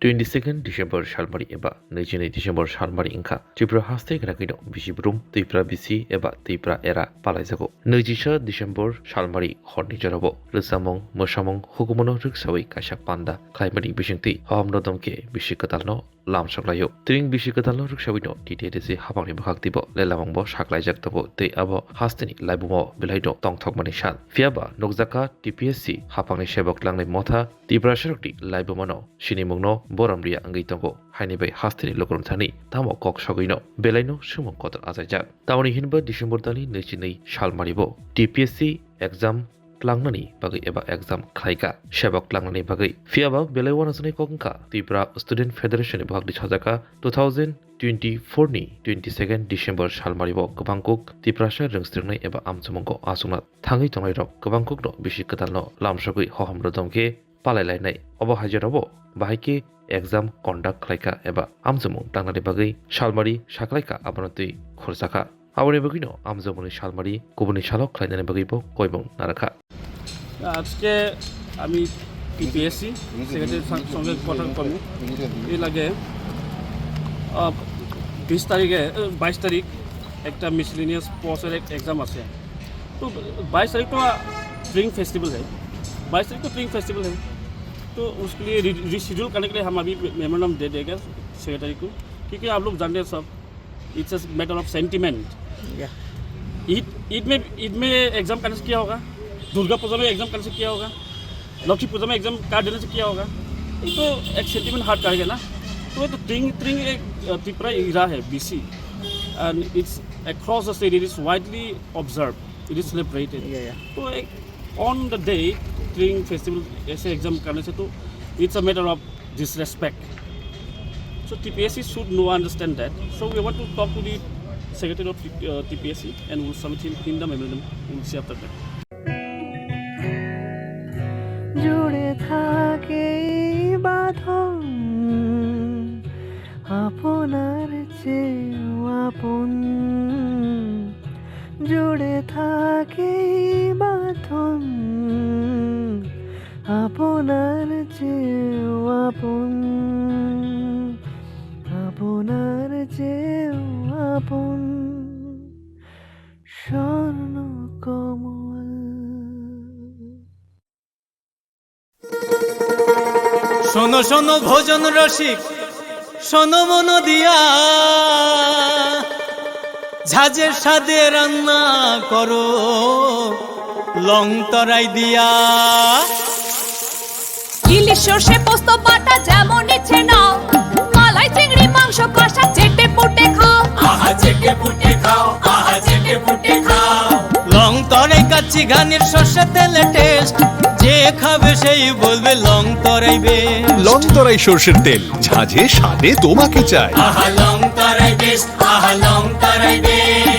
22 December Shalmari eba 22 December Shalmari ingka Tripura haste grakino bisibrum Tripura bisi eba Tripura era palaijago 21 December Shalmari horni jarabo rsamong mosamong hukumono riksawi kasak panda klaimani bisingti hamrodamke bisikatalno lam saklayo tring bisikatalno riksawino TTDC habangni bakaktibo lelamangbo saklaijak tabo te abo hasteni laibumo belaido tongthokmani sal fiaba nokjaka TPSC hapangni sebok langnai motha Tripura sarokti laibumano sinimungno boramria angaitongo hainibai hasteni lokorom thani tamo kok sogoino belaino sumong kotor ajaijak tamoni hinba December dali 22 Shalmaribo TPSC exam Klangnani bagai eba exam khlaika sebok klangnani bagai fiaba belaiwana sanai kokngka Tripura Student Federation bahagni sajaka 2024 ni 22 December Shalmaribo gobangkuk Tripura sar rengstringnai eba amchumongko asungna thangai tongnai rok gobangkukno bisi katalno lamsagui hohamrodamke palailai obo hajarabo bahaike exam conduct khlaika eba amchumong tangnani bagai Shalmari saklaika abanotui khorjaka Abone bagino amjamoni Shalmari kubuni shalok khlainani bagibo koibong narakha আজকে আমি TPSC সেক্রেটারির সঙ্গে কথা করব এর আগে 22 तारीख একটা miscellaneous poster exam আছে तो 22 तारीख तो ड्रिंक फेस्टिवल है 22 तारीख को ड्रिंक फेस्टिवल है तो उसके लिए रिशेड्यूल करने के लिए हम अभी मेमोरेंडम दे देंगे सेक्रेटरी को क्योंकि आप लोग जानते हैं सब it's a matter of sentiment Eid में एग्जाम करने से क्या होगा दुर्गा पूजा में एग्जाम करने से क्या होगा लक्ष्मी पूजा में एग्जाम कार्ड देने से क्या होगा ये तो एक सेंटिमेंट हार्ट करेगा ना तो ये तो ट्रिंग एक त्रिपुरा इरा है BC and it's across the state it is widely observe it is celebrated तो ऑन द डे ट्रिंग फेस्टिवल ऐसे एग्जाम करने से तो it's a matter of disrespect so TPSC should know understand that so we want to talk to the secretary of TPSC and we'll submit him the memorandum we'll see after that জুড়ে থাকে বাঁধন আপনার চেয়েও আপন জুড়ে থাকে বাঁধন আপনার চেয়েও আপন আপনার চেয়েও আপন স্বর্ণ কমল শোনো শোনো ভোজন রসিক শোনো মন দিয়া ঝাঁঝের স্বাদে রান্না করো লং তরাই দিয়া ইলিশ সর্ষে পোস্ত বাটা যেমন ইচ্ছে নাও মালাই চিংড়ি মাংস কষা চেটে পুটে খাও আহা চেটে পুটে খাও আহা চেটে পুটে খাও লং তরাই কাচ্চি ঘানির সর্ষে তেলে টেস্ট যে খাবে সেই বলবে লং তরাইবে লং তরাই সরষের তেল ঝাঁঝে স্বাদে তোমাকে চাই আহা লং তরাই বেস্ট আহা লং তরাই বেস্ট